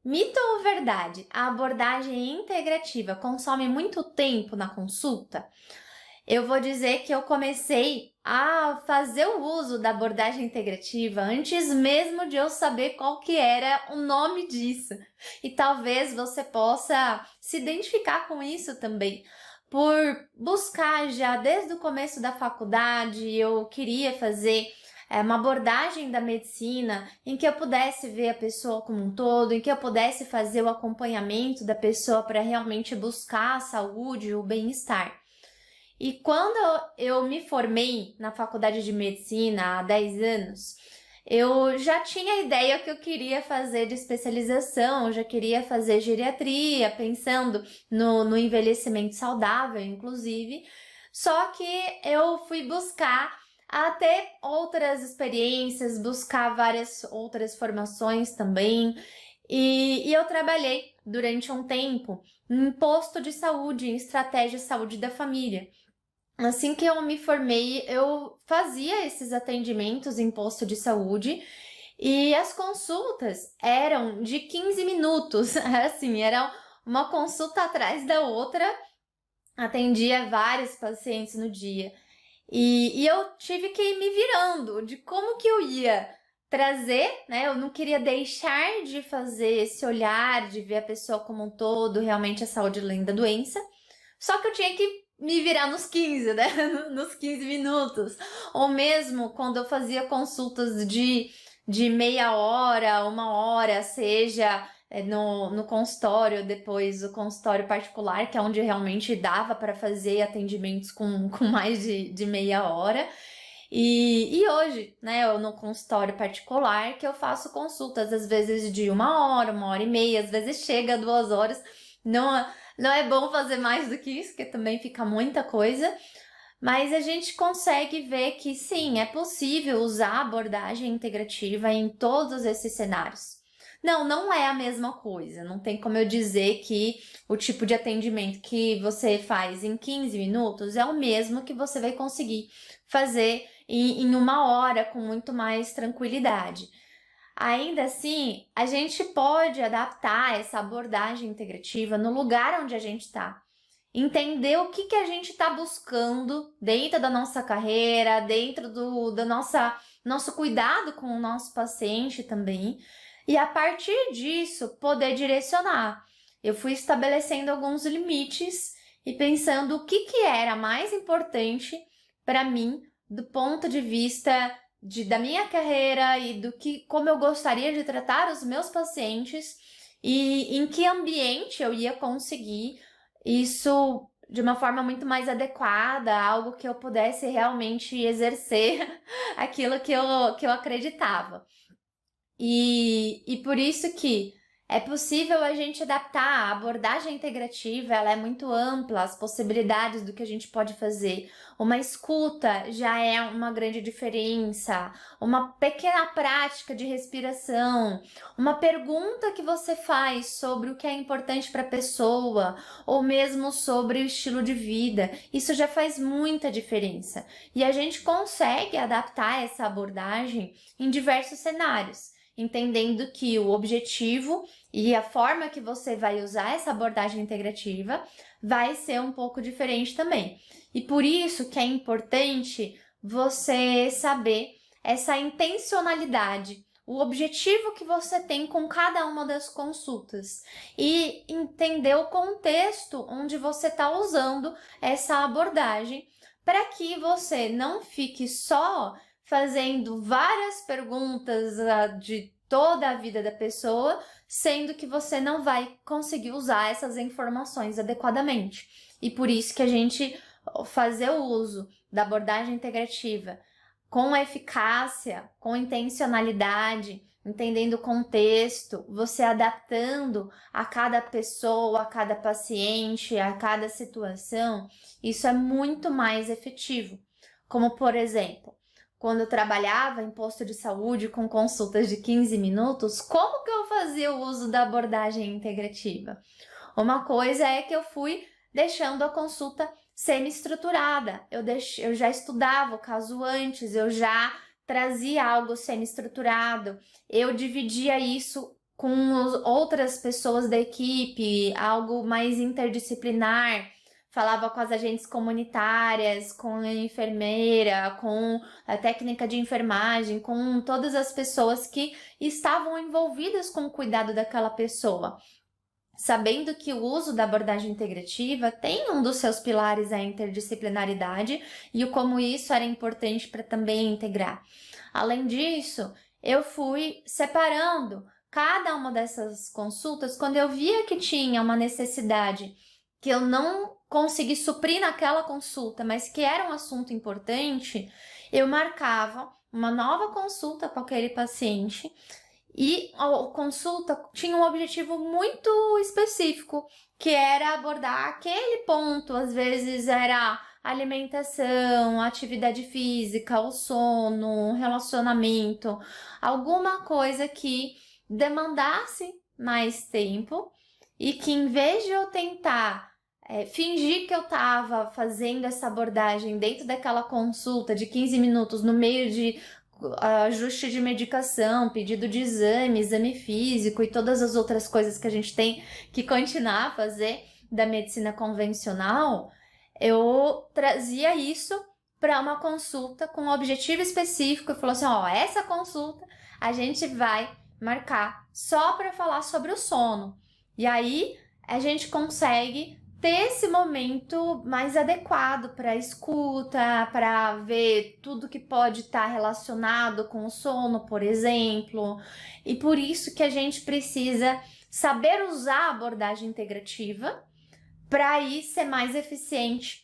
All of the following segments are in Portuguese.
Mito ou verdade? A abordagem integrativa consome muito tempo na consulta? Eu vou dizer que eu comecei a fazer o uso da abordagem integrativa antes mesmo de eu saber qual que era o nome disso. E talvez você possa se identificar com isso também. Por buscar já desde o começo da faculdade, eu queria fazer uma abordagem da medicina em que eu pudesse ver a pessoa como um todo, em que eu pudesse fazer o acompanhamento da pessoa para realmente buscar a saúde, o bem-estar. E quando eu me formei na faculdade de medicina há 10 anos, eu já tinha a ideia que eu queria fazer de especialização, eu já queria fazer geriatria, pensando no envelhecimento saudável, inclusive. Só que eu fui buscar ter outras experiências, buscar várias outras formações também. E eu trabalhei durante um tempo em posto de saúde, em estratégia de saúde da família. Assim que eu me formei, eu fazia esses atendimentos em posto de saúde e as consultas eram de 15 minutos, assim, era uma consulta atrás da outra, atendia vários pacientes no dia. E eu tive que ir me virando de como que eu ia trazer, né? Eu não queria deixar de fazer esse olhar, de ver a pessoa como um todo, realmente a saúde além da doença. Só que eu tinha que me virar nos 15, né? Nos 15 minutos. Ou mesmo quando eu fazia consultas de meia hora, uma hora, seja no consultório, depois o consultório particular, que é onde realmente dava para fazer atendimentos com mais de meia hora. E hoje, né, eu no consultório particular, que eu faço consultas, às vezes de uma hora e meia, às vezes chega a 2 horas. Não, não é bom fazer mais do que isso, porque também fica muita coisa. Mas a gente consegue ver que sim, é possível usar a abordagem integrativa em todos esses cenários. Não, não é a mesma coisa. Não tem como eu dizer que o tipo de atendimento que você faz em 15 minutos é o mesmo que você vai conseguir fazer em uma hora com muito mais tranquilidade. Ainda assim, a gente pode adaptar essa abordagem integrativa no lugar onde a gente está. Entender o que a gente está buscando dentro da nossa carreira, dentro do nosso cuidado com o nosso paciente também. E a partir disso, poder direcionar. Eu fui estabelecendo alguns limites e pensando o que era mais importante para mim do ponto de vista da minha carreira e do que como eu gostaria de tratar os meus pacientes e em que ambiente eu ia conseguir isso de uma forma muito mais adequada, algo que eu pudesse realmente exercer aquilo que eu acreditava. E por isso que é possível a gente adaptar a abordagem integrativa, ela é muito ampla, as possibilidades do que a gente pode fazer. Uma escuta já é uma grande diferença, uma pequena prática de respiração, uma pergunta que você faz sobre o que é importante para a pessoa, ou mesmo sobre o estilo de vida, isso já faz muita diferença. E a gente consegue adaptar essa abordagem em diversos cenários, entendendo que o objetivo e a forma que você vai usar essa abordagem integrativa vai ser um pouco diferente também. E por isso que é importante você saber essa intencionalidade, o objetivo que você tem com cada uma das consultas e entender o contexto onde você está usando essa abordagem para que você não fique só fazendo várias perguntas de toda a vida da pessoa, sendo que você não vai conseguir usar essas informações adequadamente. E por isso que a gente fazer o uso da abordagem integrativa com eficácia, com intencionalidade, entendendo o contexto, você adaptando a cada pessoa, a cada paciente, a cada situação, isso é muito mais efetivo. Como, por exemplo, quando eu trabalhava em posto de saúde com consultas de 15 minutos, como que eu fazia o uso da abordagem integrativa? Uma coisa é que eu fui deixando a consulta semi-estruturada. Eu já estudava o caso antes, eu já trazia algo semi-estruturado, eu dividia isso outras pessoas da equipe, algo mais interdisciplinar. Falava com as agentes comunitárias, com a enfermeira, com a técnica de enfermagem, com todas as pessoas que estavam envolvidas com o cuidado daquela pessoa. Sabendo que o uso da abordagem integrativa tem um dos seus pilares a interdisciplinaridade e o como isso era importante para também integrar. Além disso, eu fui separando cada uma dessas consultas quando eu via que tinha uma necessidade que eu não consegui suprir naquela consulta, mas que era um assunto importante, eu marcava uma nova consulta com aquele paciente. E a consulta tinha um objetivo muito específico, que era abordar aquele ponto. Às vezes era alimentação, atividade física, o sono, relacionamento, alguma coisa que demandasse mais tempo e que, em vez de eu tentar fingir que eu estava fazendo essa abordagem dentro daquela consulta de 15 minutos no meio de ajuste de medicação, pedido de exame físico e todas as outras coisas que a gente tem que continuar a fazer da medicina convencional, eu trazia isso para uma consulta com um objetivo específico e falou assim, ó, essa consulta a gente vai marcar só para falar sobre o sono. E aí a gente consegue ter esse momento mais adequado para escuta, para ver tudo que pode estar relacionado com o sono, por exemplo. E por isso que a gente precisa saber usar a abordagem integrativa para aí ser mais eficiente.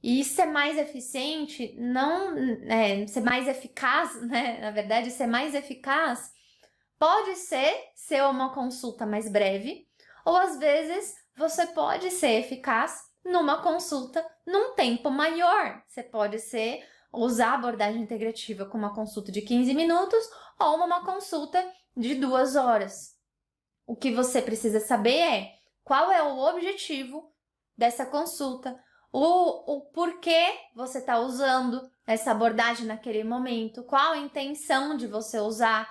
E ser mais eficiente, não ser mais eficaz, né? Na verdade, ser mais eficaz pode ser uma consulta mais breve, ou às vezes você pode ser eficaz numa consulta num tempo maior. Você pode usar a abordagem integrativa com uma consulta de 15 minutos ou uma consulta de 2 horas. O que você precisa saber é qual é o objetivo dessa consulta, o porquê você está usando essa abordagem naquele momento, qual a intenção de você usar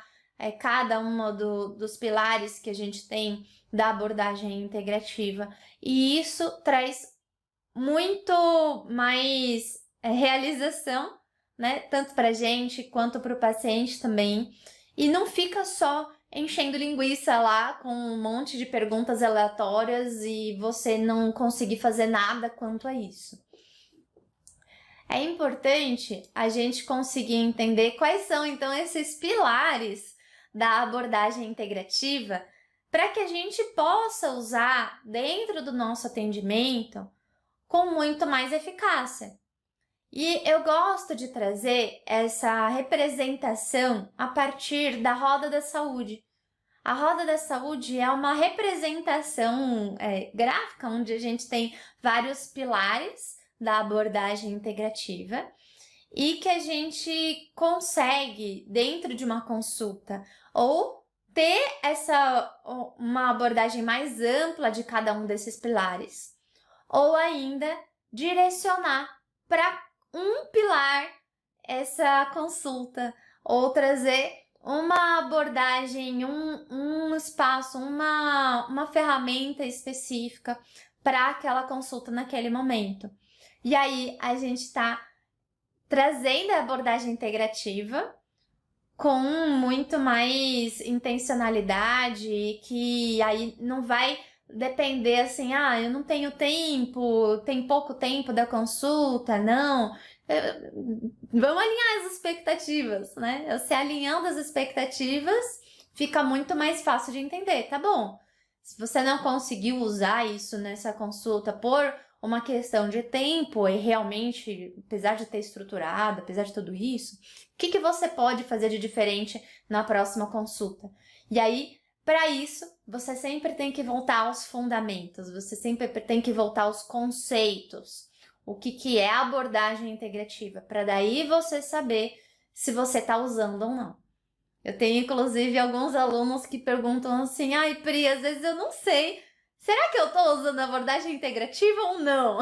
cada um dos pilares que a gente tem da abordagem integrativa. E isso traz muito mais realização, né? Tanto para a gente quanto para o paciente também. E não fica só enchendo linguiça lá com um monte de perguntas aleatórias e você não conseguir fazer nada quanto a isso. É importante a gente conseguir entender quais são, então, esses pilares da abordagem integrativa para que a gente possa usar dentro do nosso atendimento com muito mais eficácia. E eu gosto de trazer essa representação a partir da Roda da Saúde. A Roda da Saúde é uma representação gráfica, onde a gente tem vários pilares da abordagem integrativa e que a gente consegue, dentro de uma consulta, ou ter uma abordagem mais ampla de cada um desses pilares, ou ainda direcionar para um pilar essa consulta, ou trazer uma abordagem, um espaço, uma ferramenta específica para aquela consulta naquele momento. E aí a gente está trazendo a abordagem integrativa com muito mais intencionalidade, que aí não vai depender assim, eu não tenho tempo, tem pouco tempo da consulta, não. Vamos alinhar as expectativas, né? Você alinhando as expectativas, fica muito mais fácil de entender, tá bom? Se você não conseguiu usar isso nessa consulta por uma questão de tempo e realmente, apesar de ter estruturado, apesar de tudo isso, o que você pode fazer de diferente na próxima consulta? E aí, para isso, você sempre tem que voltar aos fundamentos, você sempre tem que voltar aos conceitos. O que é a abordagem integrativa, para daí você saber se você está usando ou não. Eu tenho, inclusive, alguns alunos que perguntam assim, Pri, às vezes eu não sei, será que eu estou usando a abordagem integrativa ou não?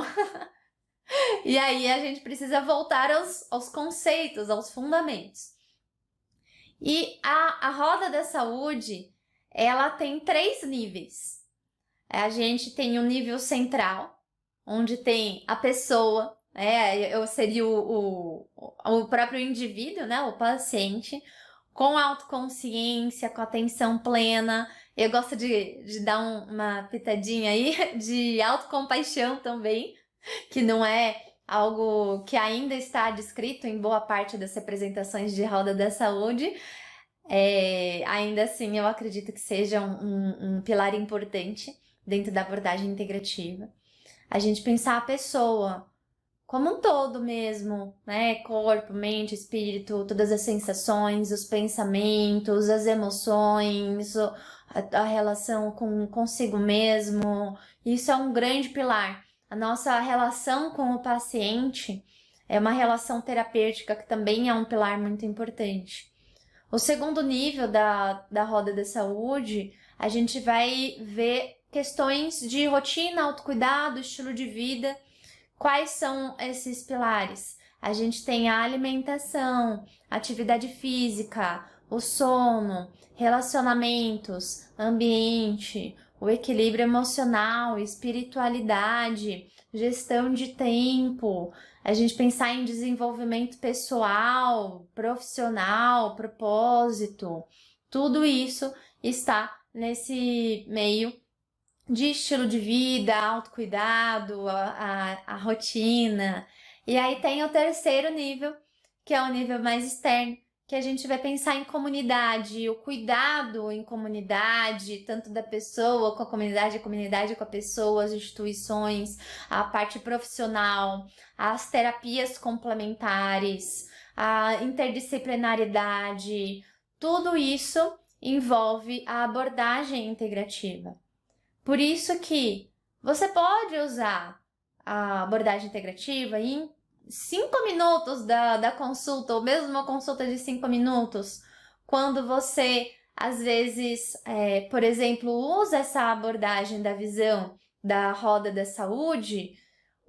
E aí a gente precisa voltar aos conceitos, aos fundamentos. E a Roda da Saúde, ela tem 3 níveis. A gente tem o nível central, onde tem a pessoa, eu seria o próprio indivíduo, né, o paciente, com autoconsciência, com atenção plena. Eu gosto de dar uma pitadinha aí de autocompaixão também, que não é algo que ainda está descrito em boa parte das representações de roda da saúde. Ainda assim, eu acredito que seja um pilar importante dentro da abordagem integrativa. A gente pensar a pessoa como um todo mesmo, né? Corpo, mente, espírito, todas as sensações, os pensamentos, as emoções, a relação consigo mesmo. Isso é um grande pilar. A nossa relação com o paciente é uma relação terapêutica que também é um pilar muito importante. O segundo nível da roda da saúde, a gente vai ver questões de rotina, autocuidado, estilo de vida. Quais são esses pilares? A gente tem a alimentação, atividade física, o sono, relacionamentos, ambiente, o equilíbrio emocional, espiritualidade, gestão de tempo, a gente pensar em desenvolvimento pessoal, profissional, propósito. Tudo isso está nesse meio de estilo de vida, autocuidado, a rotina. E aí tem o terceiro nível, que é o nível mais externo, que a gente vai pensar em comunidade, o cuidado em comunidade, tanto da pessoa com a comunidade com a pessoa, as instituições, a parte profissional, as terapias complementares, a interdisciplinariedade. Tudo isso envolve a abordagem integrativa. Por isso que você pode usar a abordagem integrativa em 5 minutos da consulta, ou mesmo uma consulta de 5 minutos, quando você, às vezes, por exemplo, usa essa abordagem da visão da roda da saúde,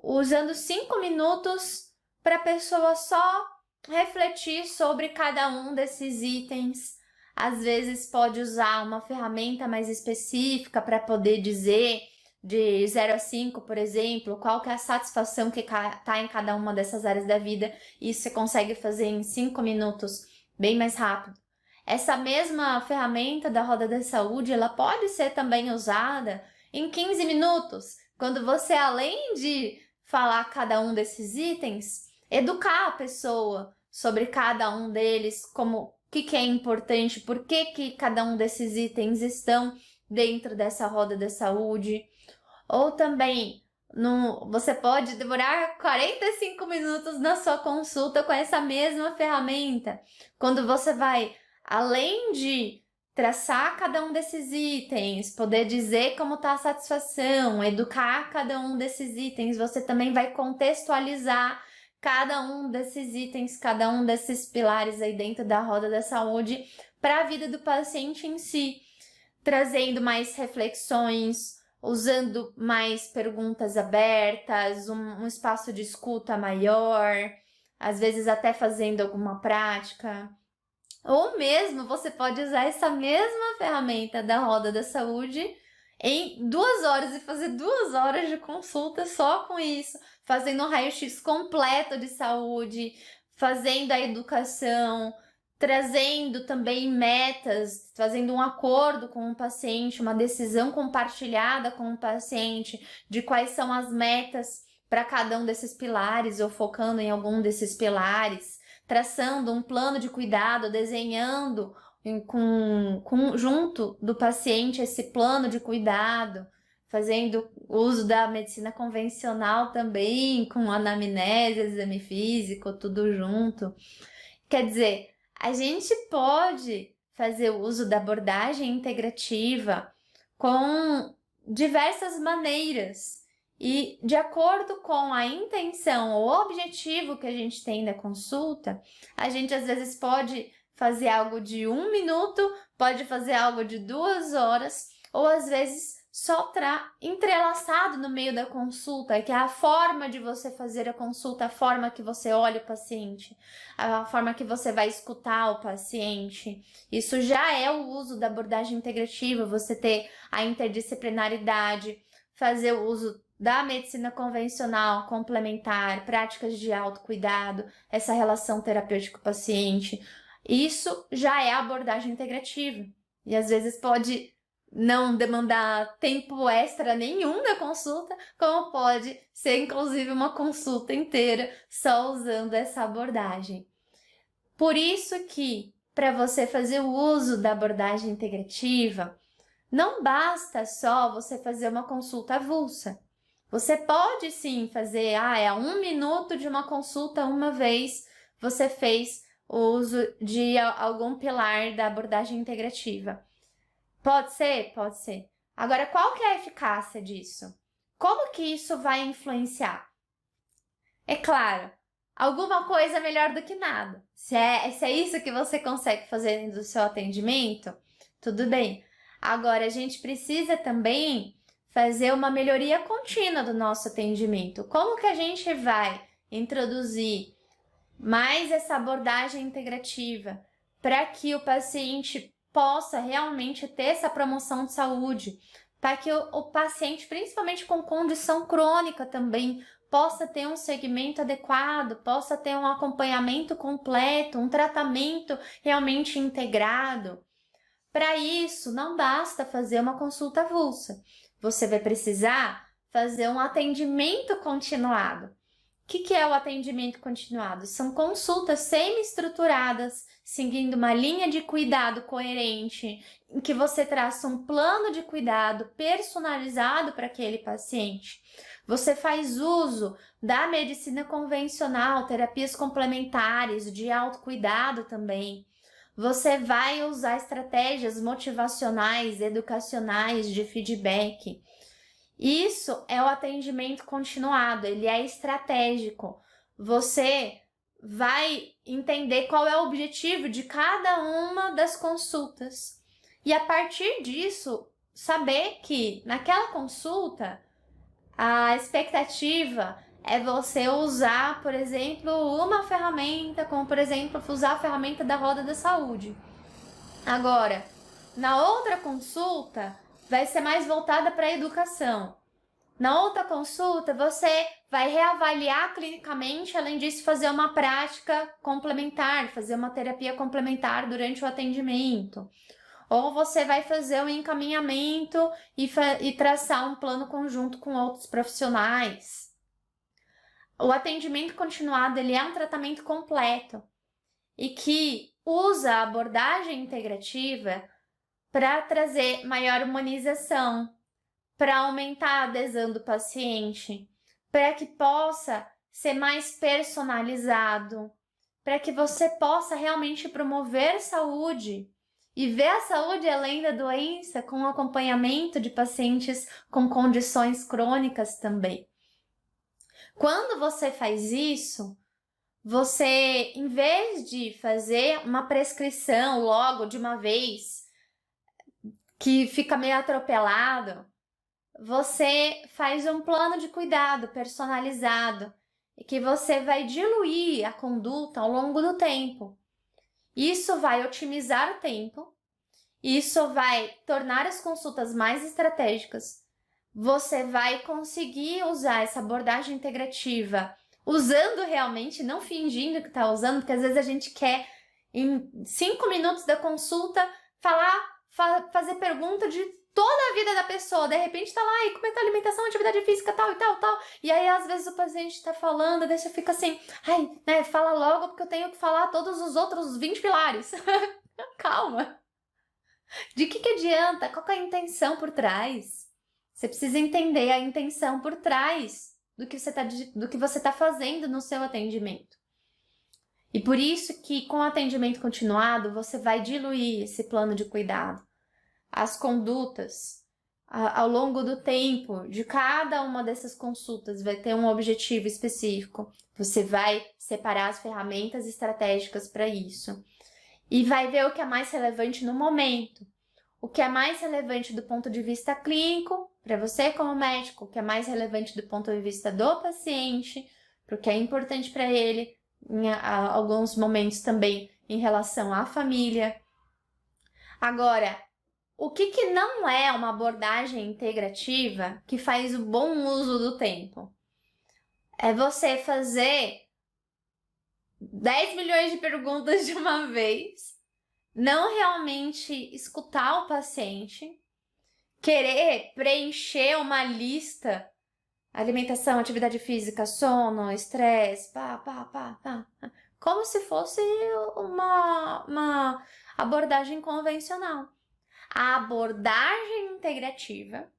usando 5 minutos para a pessoa só refletir sobre cada um desses itens. Às vezes pode usar uma ferramenta mais específica para poder dizer de 0 a 5, por exemplo, qual que é a satisfação que está em cada uma dessas áreas da vida. Isso você consegue fazer em 5 minutos, bem mais rápido. Essa mesma ferramenta da roda da saúde, ela pode ser também usada em 15 minutos, quando você, além de falar cada um desses itens, educar a pessoa sobre cada um deles, como o que é importante, por que cada um desses itens estão dentro dessa roda da saúde. Ou também, você pode demorar 45 minutos na sua consulta com essa mesma ferramenta. Quando você vai, além de traçar cada um desses itens, poder dizer como está a satisfação, educar cada um desses itens, você também vai contextualizar cada um desses itens, cada um desses pilares aí dentro da roda da saúde para a vida do paciente em si, trazendo mais reflexões, usando mais perguntas abertas, um espaço de escuta maior, às vezes até fazendo alguma prática. Ou mesmo você pode usar essa mesma ferramenta da roda da saúde em 2 horas e fazer 2 horas de consulta só com isso, fazendo um raio-x completo de saúde, fazendo a educação, trazendo também metas, fazendo um acordo com o paciente, uma decisão compartilhada com o paciente de quais são as metas para cada um desses pilares, ou focando em algum desses pilares, traçando um plano de cuidado, desenhando junto do paciente esse plano de cuidado, fazendo uso da medicina convencional também, com anamnese, exame físico, tudo junto. Quer dizer, a gente pode fazer uso da abordagem integrativa com diversas maneiras e, de acordo com a intenção ou objetivo que a gente tem da consulta, a gente às vezes pode fazer algo de 1 minuto, pode fazer algo de 2 horas, ou às vezes só entrelaçado no meio da consulta, que é a forma de você fazer a consulta, a forma que você olha o paciente, a forma que você vai escutar o paciente. Isso já é o uso da abordagem integrativa, você ter a interdisciplinaridade, fazer o uso da medicina convencional, complementar, práticas de autocuidado, essa relação terapêutico-paciente. Isso já é a abordagem integrativa. E às vezes pode não demandar tempo extra nenhum na consulta, como pode ser inclusive uma consulta inteira só usando essa abordagem. Por isso que, para você fazer o uso da abordagem integrativa, não basta só você fazer uma consulta avulsa. Você pode sim fazer, é 1 minuto de uma consulta uma vez você fez o uso de algum pilar da abordagem integrativa. Pode ser? Pode ser. Agora, qual que é a eficácia disso? Como que isso vai influenciar? É claro, alguma coisa é melhor do que nada. Se é isso que você consegue fazer dentro do seu atendimento, tudo bem. Agora, a gente precisa também fazer uma melhoria contínua do nosso atendimento. Como que a gente vai introduzir mais essa abordagem integrativa para que o paciente possa realmente ter essa promoção de saúde, para que o paciente, principalmente com condição crônica também, possa ter um segmento adequado, possa ter um acompanhamento completo, um tratamento realmente integrado. Para isso, não basta fazer uma consulta avulsa. Você vai precisar fazer um atendimento continuado. O que é o atendimento continuado? São consultas semi-estruturadas, seguindo uma linha de cuidado coerente, em que você traça um plano de cuidado personalizado para aquele paciente. Você faz uso da medicina convencional, terapias complementares, de autocuidado também. Você vai usar estratégias motivacionais, educacionais, de feedback. Isso é o atendimento continuado, ele é estratégico. Você vai entender qual é o objetivo de cada uma das consultas. E a partir disso, saber que naquela consulta, a expectativa é você usar, por exemplo, uma ferramenta, como por exemplo, usar a ferramenta da roda da saúde. Agora, na outra consulta, vai ser mais voltada para a educação. Na outra consulta, você vai reavaliar clinicamente, além disso, fazer uma prática complementar, fazer uma terapia complementar durante o atendimento. Ou você vai fazer um encaminhamento e traçar um plano conjunto com outros profissionais. O atendimento continuado, ele é um tratamento completo e que usa a abordagem integrativa para trazer maior humanização, para aumentar a adesão do paciente, para que possa ser mais personalizado, para que você possa realmente promover saúde e ver a saúde além da doença, com acompanhamento de pacientes com condições crônicas também. Quando você faz isso, você, em vez de fazer uma prescrição logo de uma vez, que fica meio atropelado, você faz um plano de cuidado personalizado e que você vai diluir a conduta ao longo do tempo. Isso vai otimizar o tempo, isso vai tornar as consultas mais estratégicas. Você vai conseguir usar essa abordagem integrativa usando realmente, não fingindo que está usando, porque às vezes a gente quer, em 5 minutos da consulta, fazer pergunta de toda a vida da pessoa. De repente tá lá, e como é que tá a alimentação, atividade física, tal e tal, tal. E aí, às vezes, o paciente tá falando, daí você fica assim, fala logo, porque eu tenho que falar todos os outros 20 pilares. Calma. De que adianta? Qual que é a intenção por trás? Você precisa entender a intenção por trás do que você tá fazendo no seu atendimento. E por isso que, com o atendimento continuado, você vai diluir esse plano de cuidado. As condutas, ao longo do tempo, de cada uma dessas consultas, vai ter um objetivo específico. Você vai separar as ferramentas estratégicas para isso. E vai ver o que é mais relevante no momento. O que é mais relevante do ponto de vista clínico para você como médico, o que é mais relevante do ponto de vista do paciente, porque é importante para ele em alguns momentos também em relação à família. Agora, o que não é uma abordagem integrativa que faz o bom uso do tempo? É você fazer 10 milhões de perguntas de uma vez, não realmente escutar o paciente, querer preencher uma lista, alimentação, atividade física, sono, estresse, como se fosse uma abordagem convencional. A abordagem integrativa,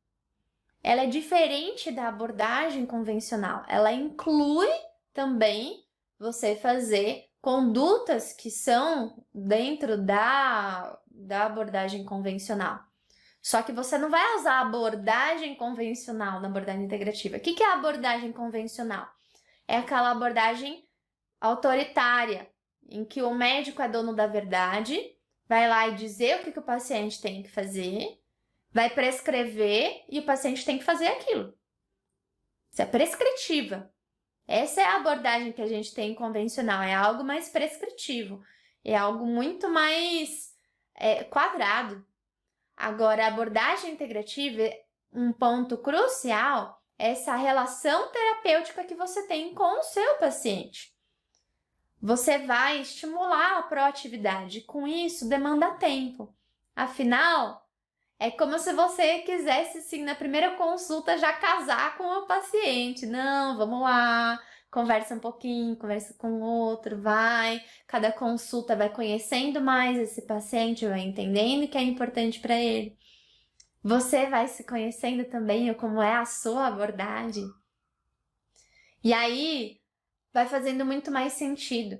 ela é diferente da abordagem convencional. Ela inclui também você fazer condutas que são dentro da abordagem convencional. Só que você não vai usar a abordagem convencional na abordagem integrativa. O que é a abordagem convencional? É aquela abordagem autoritária, em que o médico é dono da verdade, vai lá e dizer o que o paciente tem que fazer, vai prescrever e o paciente tem que fazer aquilo. Isso é prescritiva. Essa é a abordagem que a gente tem convencional, é algo mais prescritivo, é algo muito mais quadrado. Agora, a abordagem integrativa, um ponto crucial é essa relação terapêutica que você tem com o seu paciente. Você vai estimular a proatividade, com isso demanda tempo. Afinal, é como se você quisesse, sim, na primeira consulta já casar com o paciente. Não, vamos lá, conversa um pouquinho, conversa com o outro, vai. Cada consulta vai conhecendo mais esse paciente, vai entendendo o que é importante para ele. Você vai se conhecendo também, como é a sua abordagem. E aí, vai fazendo muito mais sentido.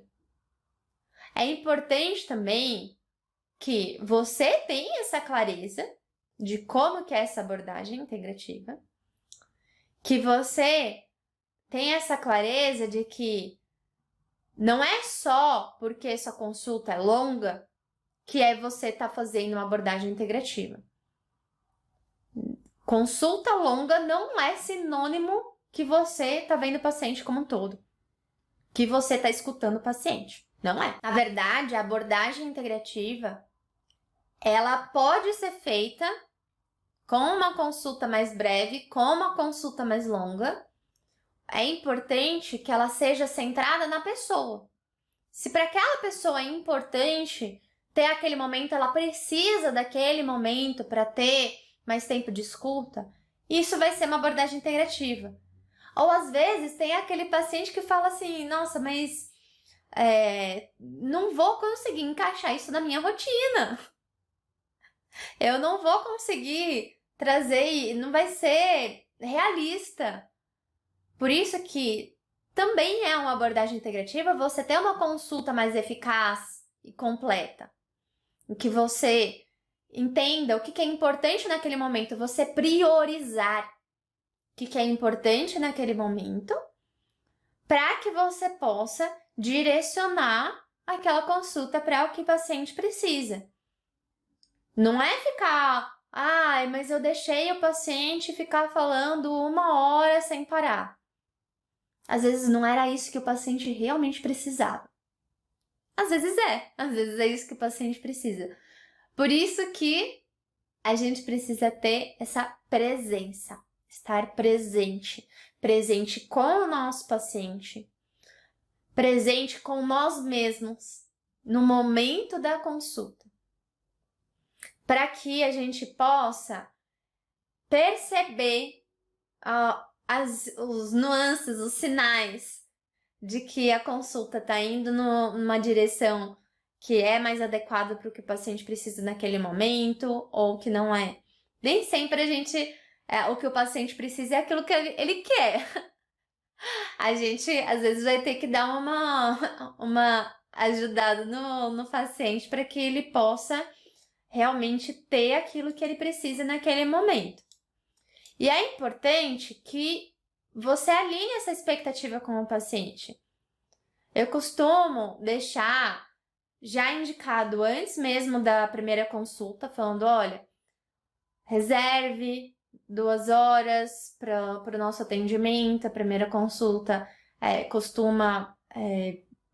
É importante também que você tenha essa clareza de como que é essa abordagem integrativa, que você tenha essa clareza de que não é só porque sua consulta é longa que você tá fazendo uma abordagem integrativa. Consulta longa não é sinônimo que você tá vendo o paciente como um todo, que você tá escutando o paciente. Não é. Na verdade, a abordagem integrativa, ela pode ser feita com uma consulta mais breve, com uma consulta mais longa. É importante que ela seja centrada na pessoa. Se para aquela pessoa é importante ter aquele momento, ela precisa daquele momento para ter mais tempo de escuta, isso vai ser uma abordagem integrativa. Ou às vezes tem aquele paciente que fala assim, nossa, mas não vou conseguir encaixar isso na minha rotina. Eu não vou conseguir trazer, não vai ser realista. Por isso que também é uma abordagem integrativa você ter uma consulta mais eficaz e completa, em que você entenda o que é importante naquele momento, você priorizar o que é importante naquele momento, para que você possa direcionar aquela consulta para o que o paciente precisa. Não é ficar, mas eu deixei o paciente ficar falando 1 hora sem parar. Às vezes não era isso que o paciente realmente precisava. Às vezes é isso que o paciente precisa. Por isso que a gente precisa ter essa presença, estar presente, presente com o nosso paciente, presente com nós mesmos no momento da consulta, para que a gente possa perceber os nuances, os sinais de que a consulta está indo numa direção que é mais adequada para o que o paciente precisa naquele momento ou que não é. Nem sempre o que o paciente precisa é aquilo que ele quer. A gente, às vezes, vai ter que dar uma ajudada no paciente para que ele possa realmente ter aquilo que ele precisa naquele momento. E é importante que você alinhe essa expectativa com o paciente. Eu costumo deixar já indicado antes mesmo da primeira consulta, falando, olha, reserve 2 horas para o nosso atendimento. A primeira consulta costuma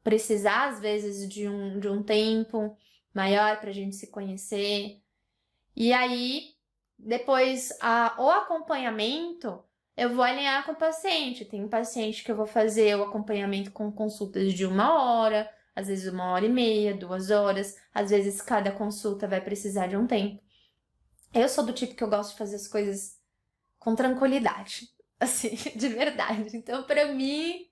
precisar, às vezes, de um tempo maior para a gente se conhecer. E aí, depois, o acompanhamento, eu vou alinhar com o paciente. Tem paciente que eu vou fazer o acompanhamento com consultas de 1 hora, às vezes 1 hora e meia, 2 horas, às vezes cada consulta vai precisar de um tempo. Eu sou do tipo que eu gosto de fazer as coisas com tranquilidade, assim, de verdade. Então, pra mim,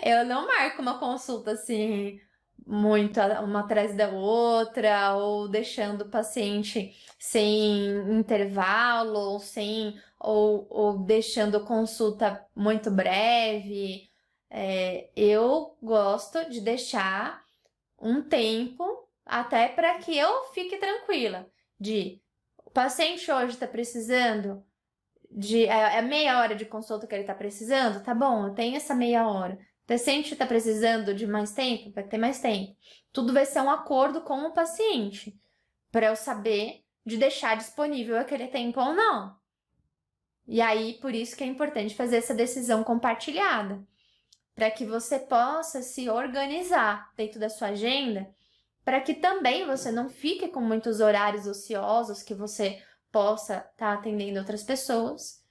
eu não marco uma consulta assim, muito uma atrás da outra, ou deixando o paciente sem intervalo, ou deixando consulta muito breve. Eu gosto de deixar um tempo até para que eu fique tranquila. O paciente hoje está precisando meia hora de consulta que ele está precisando, tá bom, eu tenho essa meia hora. O paciente está precisando de mais tempo, vai ter mais tempo. Tudo vai ser um acordo com o paciente, para eu saber de deixar disponível aquele tempo ou não. E aí, por isso que é importante fazer essa decisão compartilhada, para que você possa se organizar dentro da sua agenda, para que também você não fique com muitos horários ociosos, que você possa estar atendendo outras pessoas.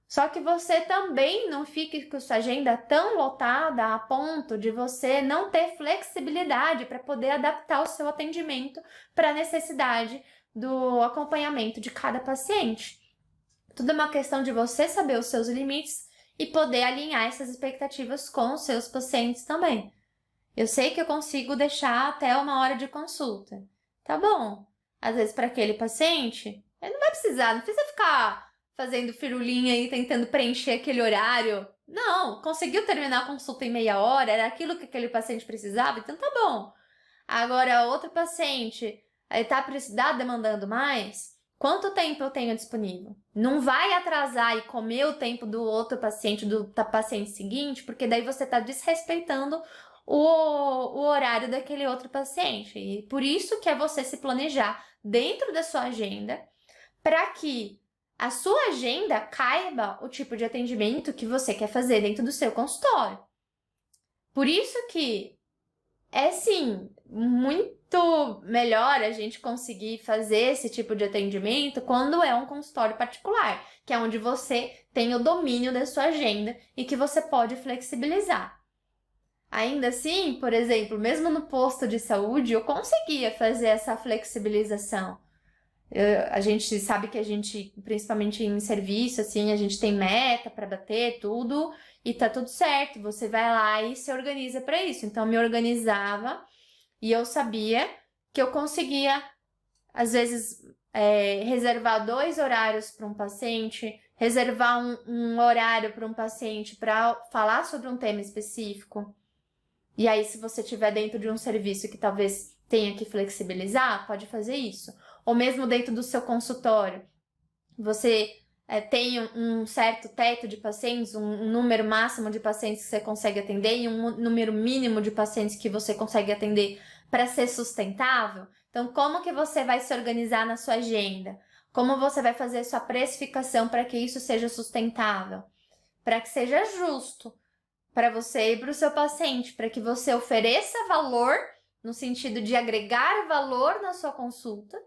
Só que você também não fique com sua agenda tão lotada a ponto de você não ter flexibilidade para poder adaptar o seu atendimento para a necessidade do acompanhamento de cada paciente. Tudo é uma questão de você saber os seus limites e poder alinhar essas expectativas com os seus pacientes também. Eu sei que eu consigo deixar até 1 hora de consulta. Tá bom. Às vezes, para aquele paciente, ele não precisa ficar fazendo firulinha e tentando preencher aquele horário. Não, conseguiu terminar a consulta em meia hora, era aquilo que aquele paciente precisava, então tá bom. Agora, outro paciente está demandando mais, quanto tempo eu tenho disponível? Não vai atrasar e comer o tempo do outro paciente, do paciente seguinte, porque daí você está desrespeitando o horário daquele outro paciente. E por isso que é você se planejar dentro da sua agenda, para que a sua agenda caiba o tipo de atendimento que você quer fazer dentro do seu consultório. Por isso que é, sim, muito melhor a gente conseguir fazer esse tipo de atendimento quando é um consultório particular, que é onde você tem o domínio da sua agenda e que você pode flexibilizar. Ainda assim, por exemplo, mesmo no posto de saúde, eu conseguia fazer essa flexibilização. A gente sabe que a gente, principalmente em serviço, assim, a gente tem meta para bater, tudo, e tá tudo certo. Você vai lá e se organiza para isso. Então, eu me organizava e eu sabia que eu conseguia, às vezes, reservar 2 horários para um paciente, reservar um horário para um paciente para falar sobre um tema específico. E aí, se você estiver dentro de um serviço que talvez tenha que flexibilizar, pode fazer isso. Ou mesmo dentro do seu consultório, você tem um certo teto de pacientes, um número máximo de pacientes que você consegue atender e um número mínimo de pacientes que você consegue atender para ser sustentável. Então, como que você vai se organizar na sua agenda? Como você vai fazer sua precificação para que isso seja sustentável? Para que seja justo para você e para o seu paciente, para que você ofereça valor, no sentido de agregar valor na sua consulta,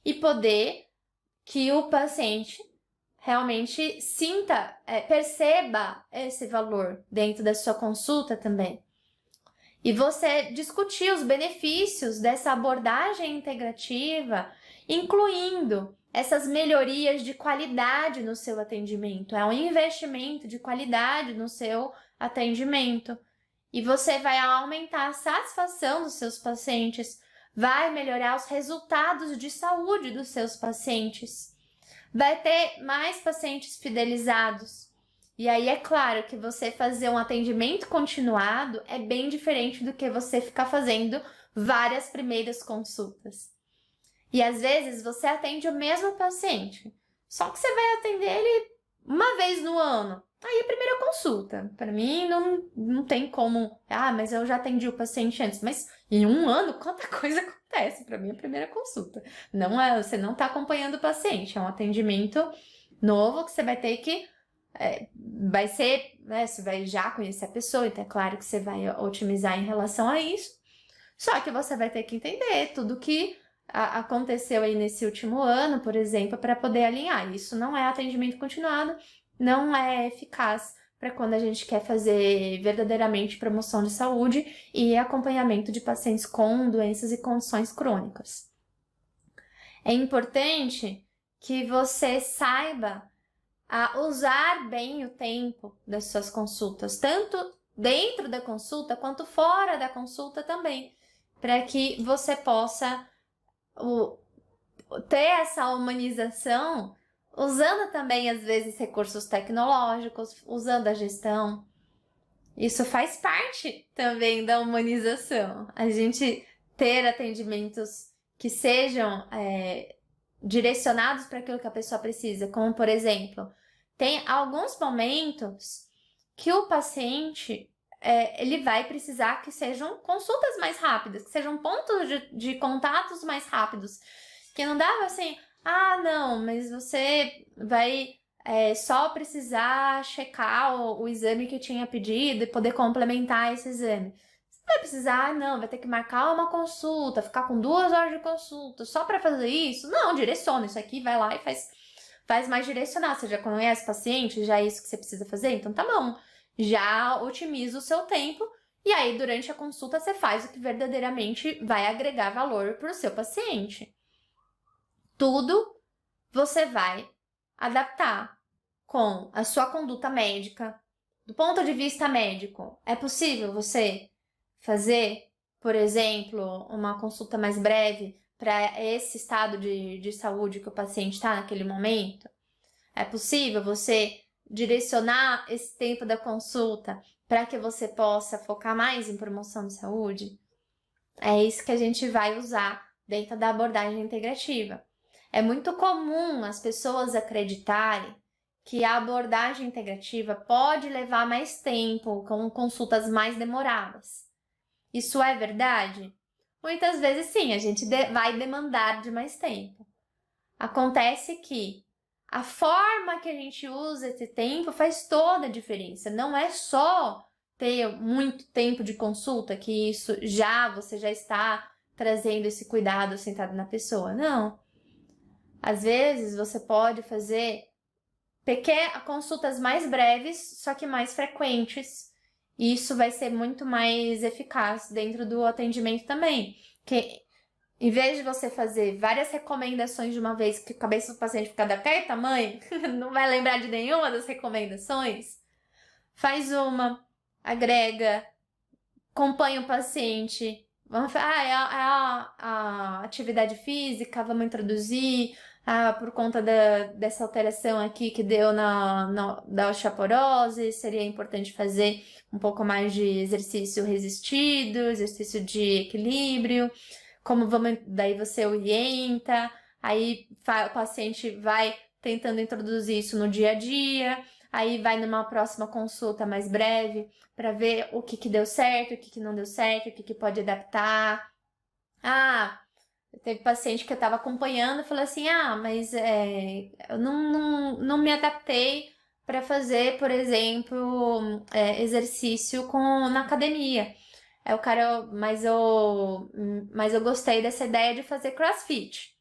e poder que o paciente realmente sinta, perceba esse valor dentro da sua consulta também. E você discutir os benefícios dessa abordagem integrativa, incluindo essas melhorias de qualidade no seu atendimento. É um investimento de qualidade no seu atendimento. E você vai aumentar a satisfação dos seus pacientes, vai melhorar os resultados de saúde dos seus pacientes, vai ter mais pacientes fidelizados. E aí é claro que você fazer um atendimento continuado é bem diferente do que você ficar fazendo várias primeiras consultas. E às vezes você atende o mesmo paciente, só que você vai atender ele uma vez no ano. Aí a primeira consulta, para mim não tem como, mas eu já atendi o paciente antes, mas em um ano quanta coisa acontece, para mim a primeira consulta. Você não está acompanhando o paciente, é um atendimento novo que você vai ter que vai ser, né, você vai já conhecer a pessoa, então é claro que você vai otimizar em relação a isso. Só que você vai ter que entender tudo que aconteceu aí nesse último ano, por exemplo, para poder alinhar. Isso não é atendimento continuado, não é eficaz para quando a gente quer fazer verdadeiramente promoção de saúde e acompanhamento de pacientes com doenças e condições crônicas. É importante que você saiba usar bem o tempo das suas consultas, tanto dentro da consulta quanto fora da consulta também, para que você possa ter essa humanização, usando também, às vezes, recursos tecnológicos, usando a gestão. Isso faz parte também da humanização. A gente ter atendimentos que sejam direcionados para aquilo que a pessoa precisa, como, por exemplo, tem alguns momentos que o paciente ele vai precisar que sejam consultas mais rápidas, que sejam pontos de contatos mais rápidos. Que não dava assim, não, mas você vai só precisar checar o exame que eu tinha pedido e poder complementar esse exame. Você vai precisar, não, vai ter que marcar uma consulta, ficar com 2 horas de consulta só para fazer isso? Não, direciona isso aqui, vai lá e faz mais direcionado. Você já conhece o paciente, já é isso que você precisa fazer? Então tá bom, já otimiza o seu tempo e aí durante a consulta você faz o que verdadeiramente vai agregar valor para o seu paciente. Tudo você vai adaptar com a sua conduta médica. Do ponto de vista médico, é possível você fazer, por exemplo, uma consulta mais breve para esse estado de saúde que o paciente está naquele momento? É possível você direcionar esse tempo da consulta para que você possa focar mais em promoção de saúde? É isso que a gente vai usar dentro da abordagem integrativa. É muito comum as pessoas acreditarem que a abordagem integrativa pode levar mais tempo, com consultas mais demoradas. Isso é verdade? Muitas vezes sim, a gente vai demandar de mais tempo. Acontece que a forma que a gente usa esse tempo faz toda a diferença. Não é só ter muito tempo de consulta, que isso você já está trazendo esse cuidado sentado na pessoa. Não. Às vezes você pode fazer consultas mais breves, só que mais frequentes. E isso vai ser muito mais eficaz dentro do atendimento também. Que em vez de você fazer várias recomendações de uma vez, que a cabeça do paciente fica daquele tamanho, não vai lembrar de nenhuma das recomendações, faz uma, agrega, acompanha o paciente. Vamos a atividade física, vamos introduzir. Por conta dessa alteração aqui que deu da osteoporose, seria importante fazer um pouco mais de exercício resistido, exercício de equilíbrio. Daí você orienta, aí o paciente vai tentando introduzir isso no dia a dia, aí vai numa próxima consulta mais breve para ver o que deu certo, o que não deu certo, o que pode adaptar. Teve paciente que eu estava acompanhando e falou assim, mas eu não me adaptei para fazer, por exemplo, exercício na academia. Aí o cara, mas eu gostei dessa ideia de fazer CrossFit.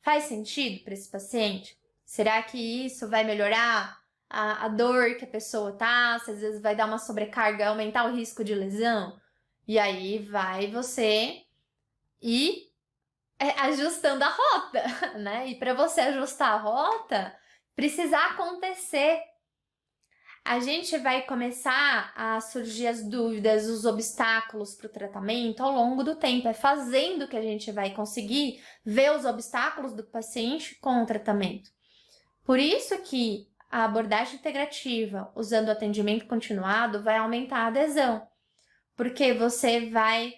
Faz sentido para esse paciente? Será que isso vai melhorar a dor que a pessoa tá? Se às vezes vai dar uma sobrecarga, aumentar o risco de lesão? E aí vai você ir ajustando a rota, né? E para você ajustar a rota, precisa acontecer. A gente vai começar a surgir as dúvidas, os obstáculos para o tratamento ao longo do tempo. É fazendo que a gente vai conseguir ver os obstáculos do paciente com o tratamento. Por isso que a abordagem integrativa, usando o atendimento continuado, vai aumentar a adesão. Porque você vai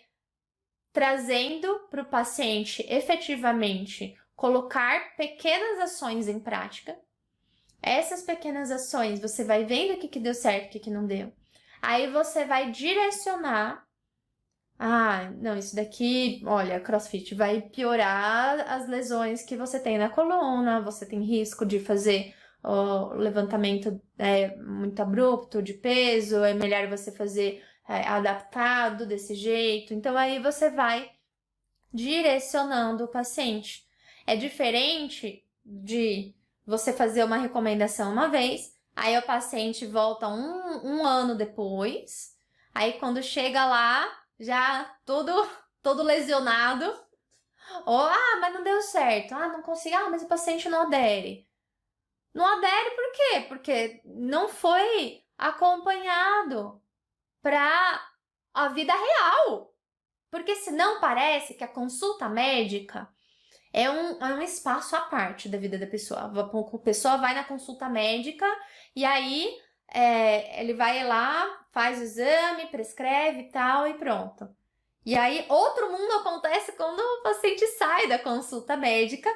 trazendo para o paciente efetivamente colocar pequenas ações em prática. Essas pequenas ações, você vai vendo o que deu certo, o que não deu. Aí você vai direcionar. Não, isso daqui, olha, CrossFit vai piorar as lesões que você tem na coluna, você tem risco de fazer o levantamento é muito abrupto de peso, é melhor você fazer adaptado desse jeito. Então, aí você vai direcionando o paciente. É diferente de você fazer uma recomendação uma vez, aí o paciente volta um ano depois, aí quando chega lá, já todo lesionado, ou, mas não deu certo, não consegui, mas o paciente não adere. Não adere por quê? Porque não foi acompanhado para a vida real. Porque senão parece que a consulta médica é um espaço à parte da vida da pessoa. A pessoa vai na consulta médica e aí ele vai lá, faz o exame, prescreve e tal e pronto. E aí outro mundo acontece quando o paciente sai da consulta médica,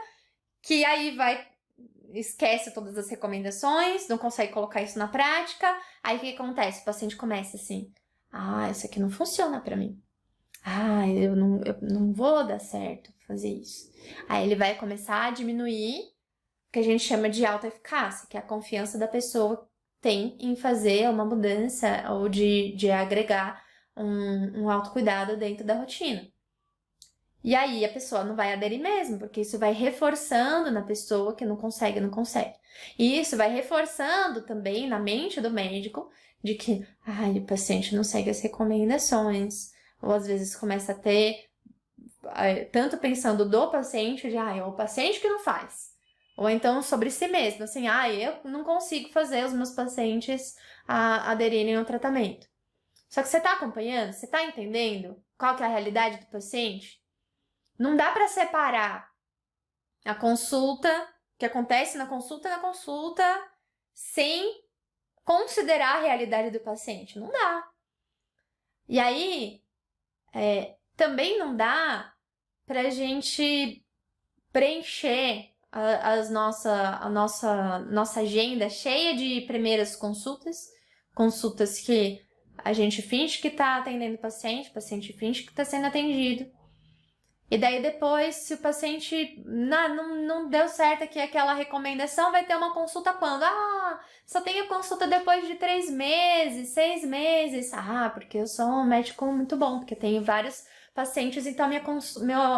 que aí esquece todas as recomendações, não consegue colocar isso na prática. Aí o que acontece? O paciente começa assim, isso aqui não funciona pra mim. Eu não vou dar certo fazer isso. Aí ele vai começar a diminuir o que a gente chama de alta eficácia, que é a confiança da pessoa tem em fazer uma mudança ou de agregar um autocuidado dentro da rotina. E aí a pessoa não vai aderir mesmo, porque isso vai reforçando na pessoa que não consegue. E isso vai reforçando também na mente do médico de que, o paciente não segue as recomendações, ou às vezes começa a ter, tanto pensando do paciente, de, é o paciente que não faz. Ou então sobre si mesmo, assim, eu não consigo fazer os meus pacientes aderirem ao tratamento. Só que você está acompanhando? Você está entendendo qual que é a realidade do paciente? Não dá para separar a consulta, o que acontece na consulta, sem considerar a realidade do paciente. Não dá. E aí, também não dá pra gente preencher a nossa agenda cheia de primeiras consultas que a gente finge que está atendendo o paciente finge que está sendo atendido. E daí depois, se o paciente não deu certo aqui aquela recomendação, vai ter uma consulta quando? Só tenho consulta depois de 3 meses, 6 meses. Porque eu sou um médico muito bom, porque tenho vários pacientes, então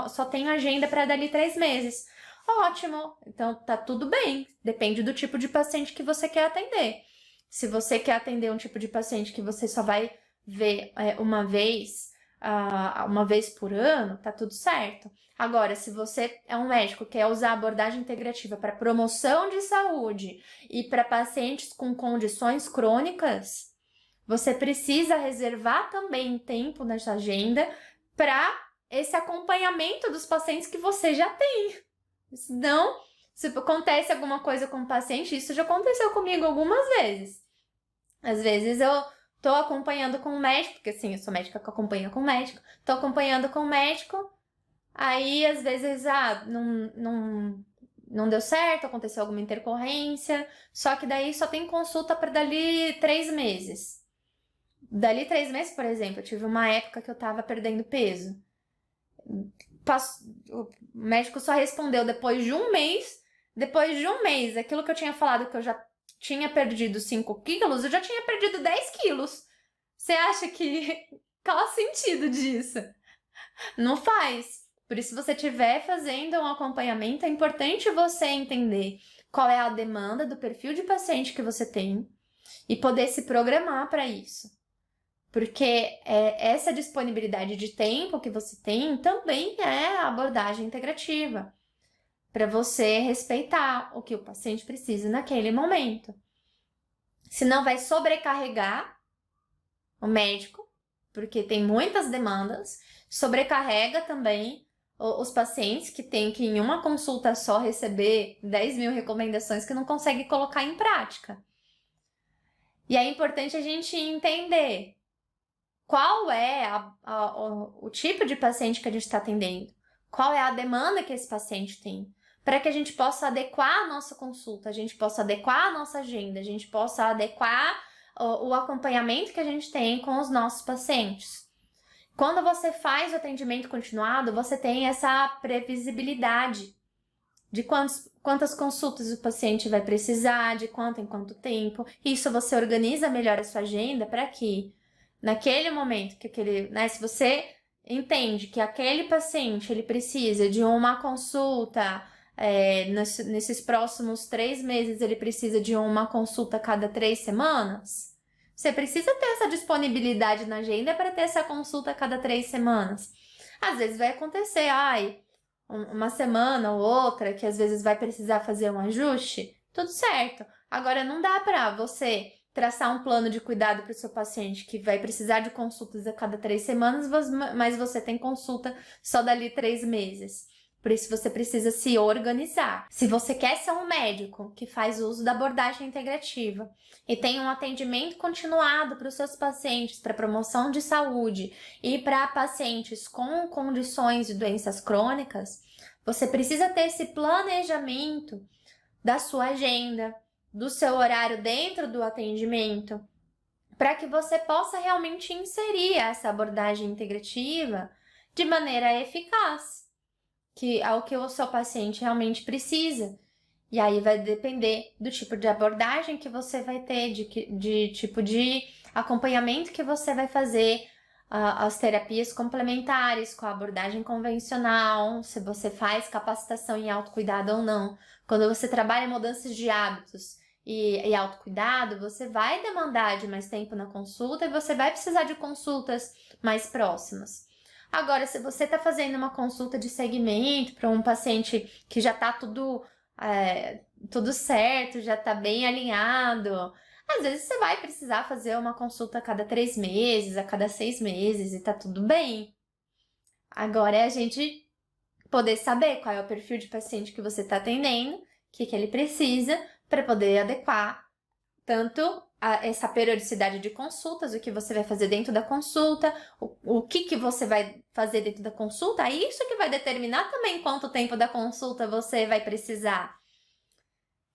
só tenho agenda para dali 3 meses. Ótimo, então tá tudo bem, depende do tipo de paciente que você quer atender. Se você quer atender um tipo de paciente que você só vai ver uma vez por ano, tá tudo certo. Agora, se você é um médico que quer usar abordagem integrativa para promoção de saúde e para pacientes com condições crônicas, você precisa reservar também tempo na sua agenda para esse acompanhamento dos pacientes que você já tem. Senão, se acontece alguma coisa com o paciente, isso já aconteceu comigo algumas vezes. Às vezes eu tô acompanhando com o médico, porque assim, eu sou médica que acompanha com o médico, tô acompanhando com o médico, aí às vezes, não deu certo, aconteceu alguma intercorrência, só que daí só tem consulta para dali 3 meses. Dali 3 meses, por exemplo, eu tive uma época que eu tava perdendo peso. O médico só respondeu depois de um mês, aquilo que eu tinha falado que eu já tinha perdido 5 quilos, eu já tinha perdido 10 quilos. Você acha que... Qual o sentido disso? Não faz. Por isso, se você estiver fazendo um acompanhamento, é importante você entender qual é a demanda do perfil de paciente que você tem e poder se programar para isso. Porque essa disponibilidade de tempo que você tem também é a abordagem integrativa, para você respeitar o que o paciente precisa naquele momento. Senão vai sobrecarregar o médico, porque tem muitas demandas, sobrecarrega também os pacientes que têm que em uma consulta só receber 10 mil recomendações que não consegue colocar em prática. E é importante a gente entender qual é o tipo de paciente que a gente está atendendo, qual é a demanda que esse paciente tem, para que a gente possa adequar a nossa consulta, a gente possa adequar a nossa agenda, a gente possa adequar o acompanhamento que a gente tem com os nossos pacientes. Quando você faz o atendimento continuado, você tem essa previsibilidade de quantas consultas o paciente vai precisar, de quanto em quanto tempo. Isso você organiza melhor a sua agenda para que naquele momento que aquele, né, se você entende que aquele paciente ele precisa de uma consulta, nesses próximos 3 meses ele precisa de uma consulta a cada 3 semanas, você precisa ter essa disponibilidade na agenda para ter essa consulta a cada 3 semanas. Às vezes vai acontecer, uma semana ou outra, que às vezes vai precisar fazer um ajuste, tudo certo. Agora, não dá para você traçar um plano de cuidado para o seu paciente que vai precisar de consultas a cada 3 semanas, mas você tem consulta só dali 3 meses. Por isso, você precisa se organizar. Se você quer ser um médico que faz uso da abordagem integrativa e tem um atendimento continuado para os seus pacientes, para promoção de saúde e para pacientes com condições de doenças crônicas, você precisa ter esse planejamento da sua agenda, do seu horário dentro do atendimento, para que você possa realmente inserir essa abordagem integrativa de maneira eficaz, que é o que o seu paciente realmente precisa. E aí vai depender do tipo de abordagem que você vai ter, de tipo de acompanhamento que você vai fazer, as terapias complementares com a abordagem convencional, se você faz capacitação em autocuidado ou não. Quando você trabalha mudanças de hábitos e autocuidado, você vai demandar de mais tempo na consulta e você vai precisar de consultas mais próximas. Agora, se você está fazendo uma consulta de segmento para um paciente que já está tudo certo, já está bem alinhado, às vezes você vai precisar fazer uma consulta a cada 3 meses, a cada 6 meses e tá tudo bem. Agora é a gente poder saber qual é o perfil de paciente que você está atendendo, o que ele precisa, para poder adequar tanto essa periodicidade de consultas, o que você vai fazer dentro da consulta, o que você vai fazer dentro da consulta, é isso que vai determinar também quanto tempo da consulta você vai precisar.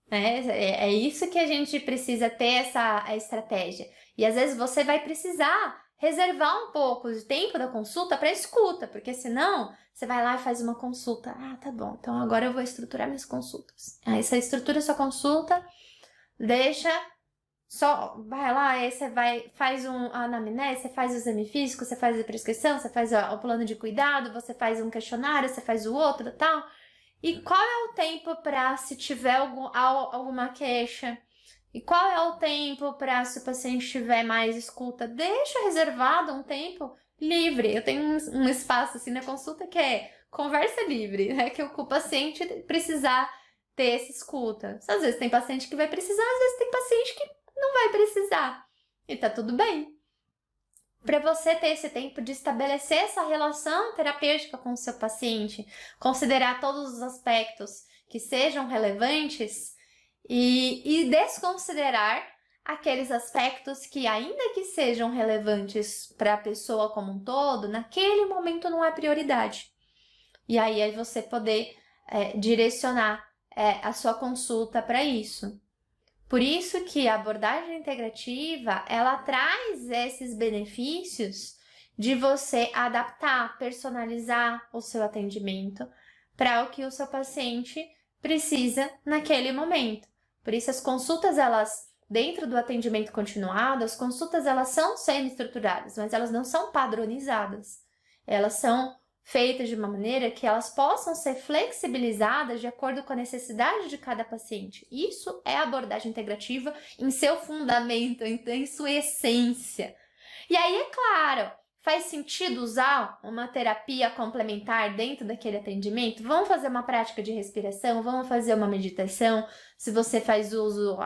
É isso que a gente precisa ter essa estratégia. E às vezes você vai precisar reservar um pouco de tempo da consulta para escuta, porque senão você vai lá e faz uma consulta. Tá bom, então agora eu vou estruturar minhas consultas. Aí você estrutura sua consulta, vai lá, aí você faz a anamnese, você faz o exame físico, você faz a prescrição, você faz o plano de cuidado, você faz um questionário, você faz o outro e tal. E qual é o tempo para se tiver alguma queixa? E qual é o tempo para se o paciente tiver mais escuta? Deixa reservado um tempo livre. Eu tenho um espaço assim na consulta que é conversa livre, né? Que o paciente precisar ter essa escuta. Às vezes tem paciente que vai precisar, às vezes tem paciente que não vai precisar. E tá tudo bem. Para você ter esse tempo de estabelecer essa relação terapêutica com o seu paciente, considerar todos os aspectos que sejam relevantes e desconsiderar aqueles aspectos que, ainda que sejam relevantes para a pessoa como um todo, naquele momento não é prioridade. E aí é você poder direcionar a sua consulta para isso. Por isso que a abordagem integrativa, ela traz esses benefícios de você adaptar, personalizar o seu atendimento para o que o seu paciente precisa naquele momento. Por isso, as consultas, dentro do atendimento continuado, as consultas, elas são semi-estruturadas, mas elas não são padronizadas. Elas são feitas de uma maneira que elas possam ser flexibilizadas de acordo com a necessidade de cada paciente. Isso é a abordagem integrativa em seu fundamento, em sua essência. E aí, é claro, faz sentido usar uma terapia complementar dentro daquele atendimento? Vamos fazer uma prática de respiração, vamos fazer uma meditação. Se você faz uso,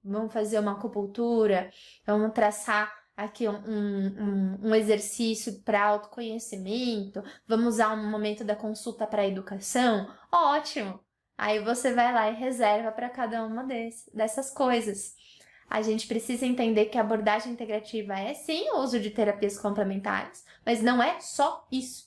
vamos fazer uma acupuntura, vamos traçar aqui um exercício para autoconhecimento, vamos usar um momento da consulta para educação, ótimo! Aí você vai lá e reserva para cada uma dessas coisas. A gente precisa entender que a abordagem integrativa é sim o uso de terapias complementares, mas não é só isso.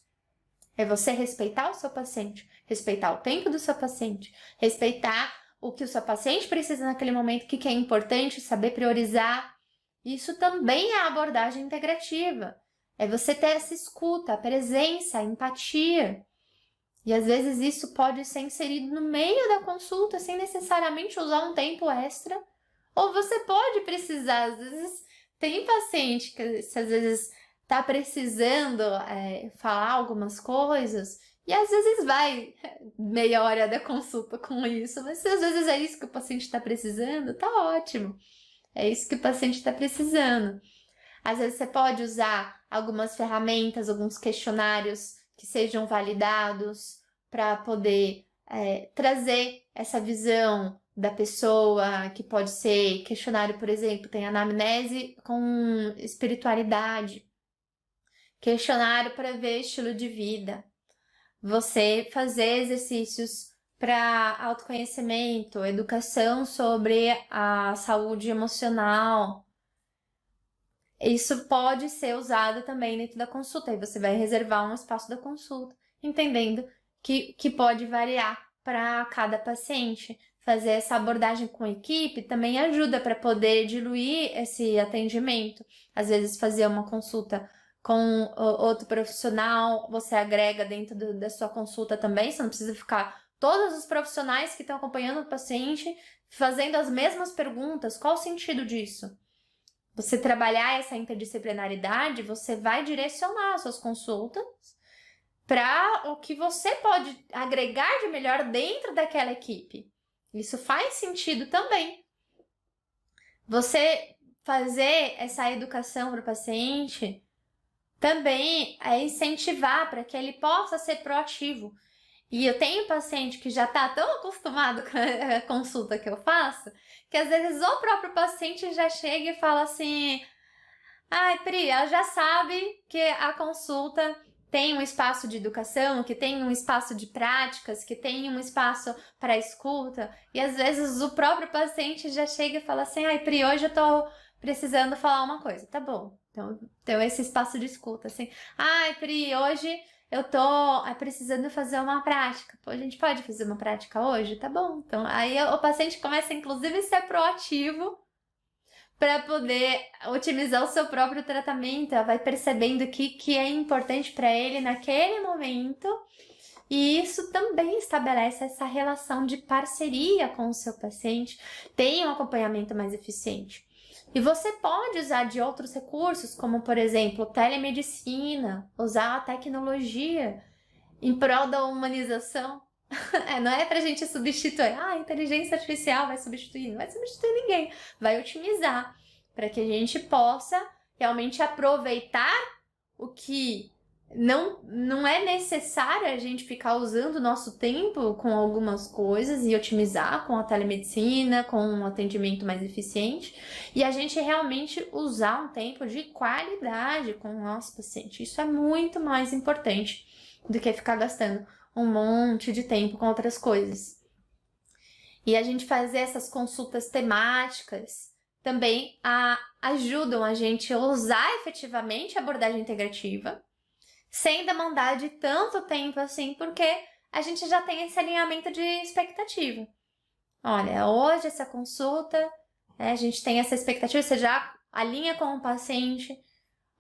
É você respeitar o seu paciente, respeitar o tempo do seu paciente, respeitar o que o seu paciente precisa naquele momento, o que é importante, saber priorizar. Isso também é a abordagem integrativa. É você ter essa escuta, a presença, a empatia. E às vezes isso pode ser inserido no meio da consulta, sem necessariamente usar um tempo extra. Ou você pode precisar, às vezes tem paciente que às vezes tá precisando falar algumas coisas, e às vezes vai meia hora da consulta com isso, mas se às vezes é isso que o paciente está precisando, tá ótimo. É isso que o paciente está precisando. Às vezes você pode usar algumas ferramentas, alguns questionários que sejam validados para poder trazer essa visão da pessoa, que pode ser questionário, por exemplo, tem anamnese com espiritualidade, questionário para ver estilo de vida, você fazer exercícios para autoconhecimento, educação sobre a saúde emocional. Isso pode ser usado também dentro da consulta. Aí você vai reservar um espaço da consulta, entendendo que pode variar para cada paciente. Fazer essa abordagem com a equipe também ajuda para poder diluir esse atendimento. Às vezes, fazer uma consulta com outro profissional, você agrega dentro da sua consulta também. Você não precisa ficar todos os profissionais que estão acompanhando o paciente fazendo as mesmas perguntas. Qual o sentido disso? Você trabalhar essa interdisciplinaridade, você vai direcionar suas consultas para o que você pode agregar de melhor dentro daquela equipe. Isso faz sentido também. Você fazer essa educação para o paciente também é incentivar para que ele possa ser proativo. E eu tenho paciente que já está tão acostumado com a consulta que eu faço, que às vezes o próprio paciente já chega e fala assim: ai, Pri, ela já sabe que a consulta tem um espaço de educação, que tem um espaço de práticas, que tem um espaço para escuta. E às vezes o próprio paciente já chega e fala assim: ai, Pri, hoje eu tô precisando falar uma coisa. Tá bom. Então esse espaço de escuta, assim. Ai, Pri, hoje eu tô precisando fazer uma prática. Pô, a gente pode fazer uma prática hoje? Tá bom. Então, aí o paciente começa, inclusive, a ser proativo para poder otimizar o seu próprio tratamento. Ela vai percebendo o que é importante para ele naquele momento. E isso também estabelece essa relação de parceria com o seu paciente, tem um acompanhamento mais eficiente. E você pode usar de outros recursos, como, por exemplo, telemedicina, usar a tecnologia em prol da humanização. Não é pra gente substituir. A inteligência artificial vai substituir. Não vai substituir ninguém. Vai otimizar para que a gente possa realmente aproveitar o que não é necessário a gente ficar usando o nosso tempo com algumas coisas e otimizar com a telemedicina, com um atendimento mais eficiente, e a gente realmente usar um tempo de qualidade com o nosso paciente. Isso é muito mais importante do que ficar gastando um monte de tempo com outras coisas. E a gente fazer essas consultas temáticas também ajudam a gente a usar efetivamente a abordagem integrativa, sem demandar de tanto tempo assim, porque a gente já tem esse alinhamento de expectativa. Olha, hoje essa consulta, a gente tem essa expectativa, você já alinha com o paciente.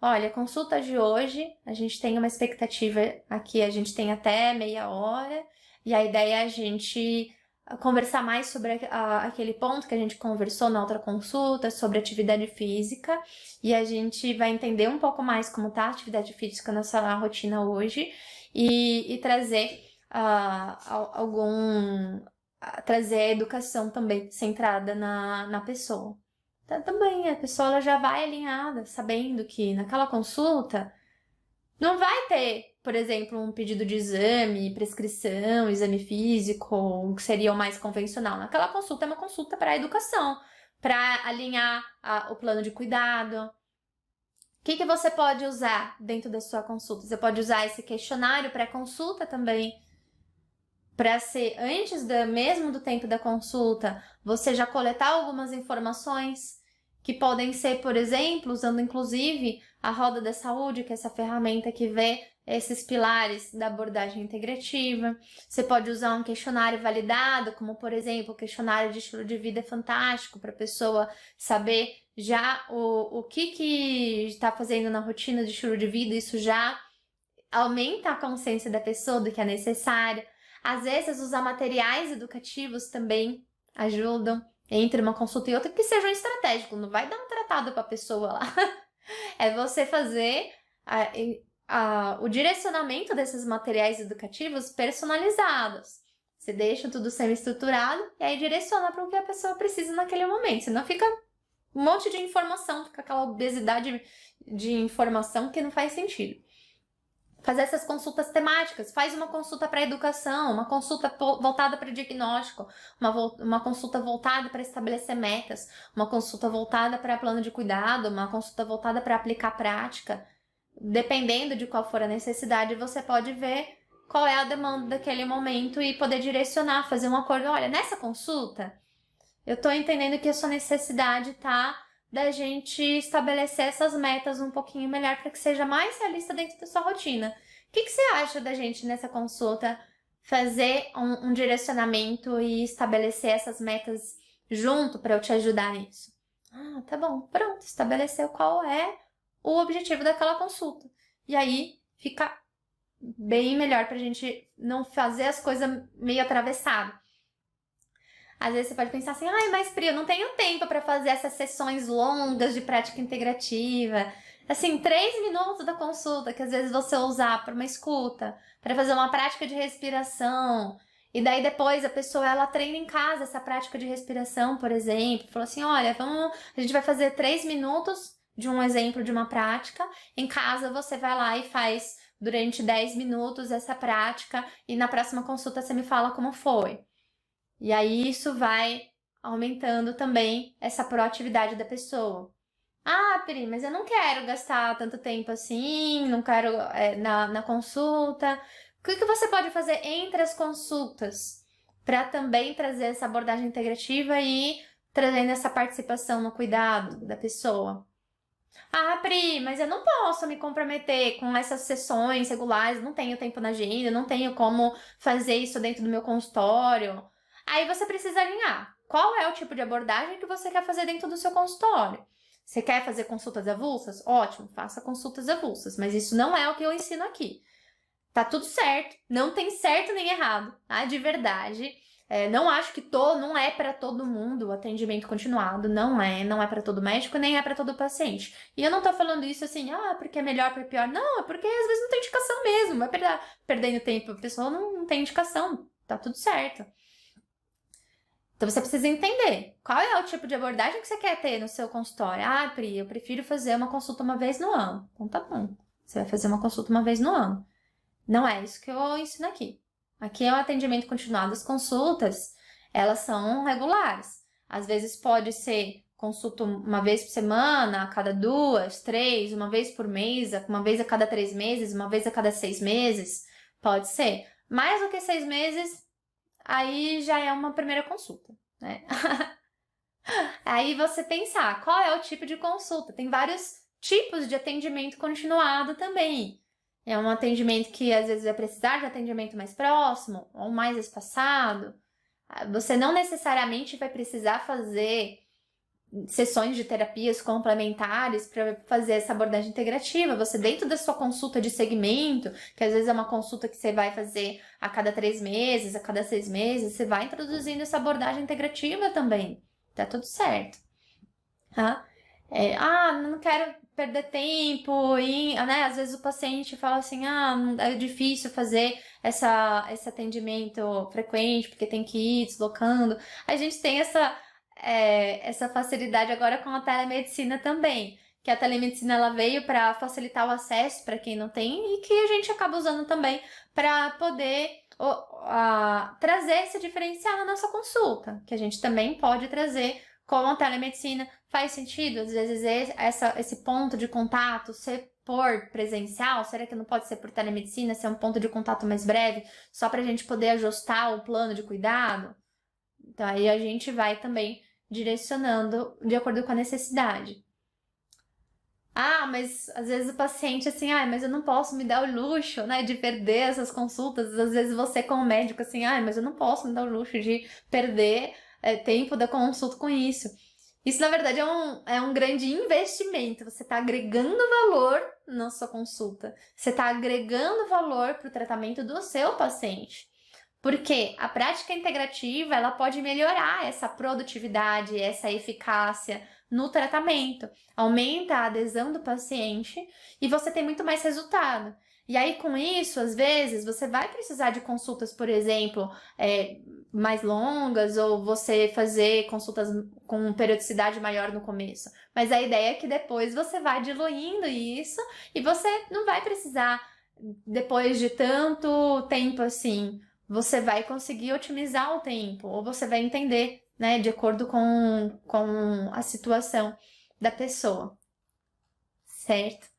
Olha, a consulta de hoje, a gente tem uma expectativa aqui, a gente tem até meia hora, e a ideia é a gente conversar mais sobre aquele ponto que a gente conversou na outra consulta, sobre atividade física, e a gente vai entender um pouco mais como está a atividade física na nossa rotina hoje, e trazer trazer a educação também centrada na pessoa. Então, também a pessoa ela já vai alinhada, sabendo que naquela consulta não vai ter, por exemplo, um pedido de exame, prescrição, exame físico, que seria o mais convencional. Naquela consulta é uma consulta para a educação, para alinhar o plano de cuidado. O que você pode usar dentro da sua consulta? Você pode usar esse questionário pré-consulta também, para ser antes mesmo do tempo da consulta, você já coletar algumas informações que podem ser, por exemplo, usando inclusive a Roda da Saúde, que é essa ferramenta que vê esses pilares da abordagem integrativa. Você pode usar um questionário validado, como, por exemplo, o questionário de estilo de vida fantástico, para a pessoa saber já o que está fazendo na rotina de estilo de vida. Isso já aumenta a consciência da pessoa do que é necessário. Às vezes, usar materiais educativos também ajudam entre uma consulta e outra, que sejam estratégicos. Não vai dar um tratado para a pessoa lá. É você fazer o direcionamento desses materiais educativos personalizados. Você deixa tudo semi-estruturado e aí direciona para o que a pessoa precisa naquele momento. Senão fica um monte de informação, fica aquela obesidade de informação que não faz sentido. Fazer essas consultas temáticas, faz uma consulta para educação, uma consulta voltada para diagnóstico, uma consulta voltada para estabelecer metas, uma consulta voltada para plano de cuidado, uma consulta voltada para aplicar prática. Dependendo de qual for a necessidade, você pode ver qual é a demanda daquele momento e poder direcionar, fazer um acordo. Olha, nessa consulta, eu estou entendendo que a sua necessidade tá da gente estabelecer essas metas um pouquinho melhor para que seja mais realista dentro da sua rotina. O que você acha da gente nessa consulta fazer um direcionamento e estabelecer essas metas junto para eu te ajudar nisso? Ah, tá bom, pronto, estabeleceu qual é o objetivo daquela consulta. E aí fica bem melhor pra gente não fazer as coisas meio atravessado. Às vezes você pode pensar assim, ai, mas Pri, eu não tenho tempo para fazer essas sessões longas de prática integrativa. Assim, 3 minutos da consulta, que às vezes você usar para uma escuta, para fazer uma prática de respiração. E daí depois a pessoa, ela treina em casa essa prática de respiração, por exemplo. Falou assim, olha, a gente vai fazer 3 minutos de um exemplo de uma prática. Em casa você vai lá e faz durante 10 minutos essa prática e na próxima consulta você me fala como foi. E aí isso vai aumentando também essa proatividade da pessoa. Ah, Pri, mas eu não quero gastar tanto tempo assim, não quero na consulta. O que você pode fazer entre as consultas para também trazer essa abordagem integrativa e trazendo essa participação no cuidado da pessoa? Ah, Pri, mas eu não posso me comprometer com essas sessões regulares, não tenho tempo na agenda, não tenho como fazer isso dentro do meu consultório. Aí você precisa alinhar qual é o tipo de abordagem que você quer fazer dentro do seu consultório. Você quer fazer consultas avulsas? Ótimo, faça consultas avulsas, mas isso não é o que eu ensino aqui. Tá tudo certo, não tem certo nem errado, tá? De verdade. Não acho que não é para todo mundo o atendimento continuado, não é para todo médico, nem é para todo paciente. E eu não tô falando isso assim, porque é melhor, porque é pior. Não, é porque às vezes não tem indicação mesmo, vai perdendo tempo, a pessoa não tem indicação, tá tudo certo. Então você precisa entender qual é o tipo de abordagem que você quer ter no seu consultório. Ah, Pri, eu prefiro fazer uma consulta uma vez no ano. Então tá bom, você vai fazer uma consulta uma vez no ano. Não é isso que eu ensino aqui. Aqui é o atendimento continuado. As consultas, elas são regulares. Às vezes pode ser consulta uma vez por semana, a cada 2, 3, uma vez por mês, uma vez a cada 3 meses, uma vez a cada 6 meses. Pode ser. Mais do que 6 meses, aí já é uma primeira consulta, né? Aí você pensar, qual é o tipo de consulta? Tem vários tipos de atendimento continuado também. É um atendimento que às vezes vai precisar de atendimento mais próximo ou mais espaçado. Você não necessariamente vai precisar fazer sessões de terapias complementares para fazer essa abordagem integrativa. Você, dentro da sua consulta de segmento, que às vezes é uma consulta que você vai fazer a cada 3 meses, a cada 6 meses, você vai introduzindo essa abordagem integrativa também. Tá tudo certo. Tá? Não quero perder tempo e, né, às vezes o paciente fala assim, é difícil fazer esse atendimento frequente porque tem que ir deslocando. A gente tem essa facilidade agora com a telemedicina também, que a telemedicina ela veio para facilitar o acesso para quem não tem e que a gente acaba usando também para poder trazer esse diferencial na nossa consulta, que a gente também pode trazer com a telemedicina. Faz sentido, às vezes, esse ponto de contato ser por presencial? Será que não pode ser por telemedicina, ser um ponto de contato mais breve, só para a gente poder ajustar o plano de cuidado? Então, aí a gente vai também direcionando de acordo com a necessidade. Mas às vezes o paciente assim, mas eu não posso me dar o luxo, né, de perder essas consultas. Às vezes você como médico assim, mas eu não posso me dar o luxo de perder tempo da consulta com isso. Isso, na verdade, é um grande investimento. Você está agregando valor na sua consulta. Você está agregando valor para o tratamento do seu paciente. Porque a prática integrativa, ela pode melhorar essa produtividade, essa eficácia no tratamento. Aumenta a adesão do paciente e você tem muito mais resultado. E aí, com isso, às vezes, você vai precisar de consultas, por exemplo, mais longas, ou você fazer consultas com periodicidade maior no começo. Mas a ideia é que depois você vai diluindo isso e você não vai precisar, depois de tanto tempo assim, você vai conseguir otimizar o tempo, ou você vai entender, né, de acordo com a situação da pessoa, certo?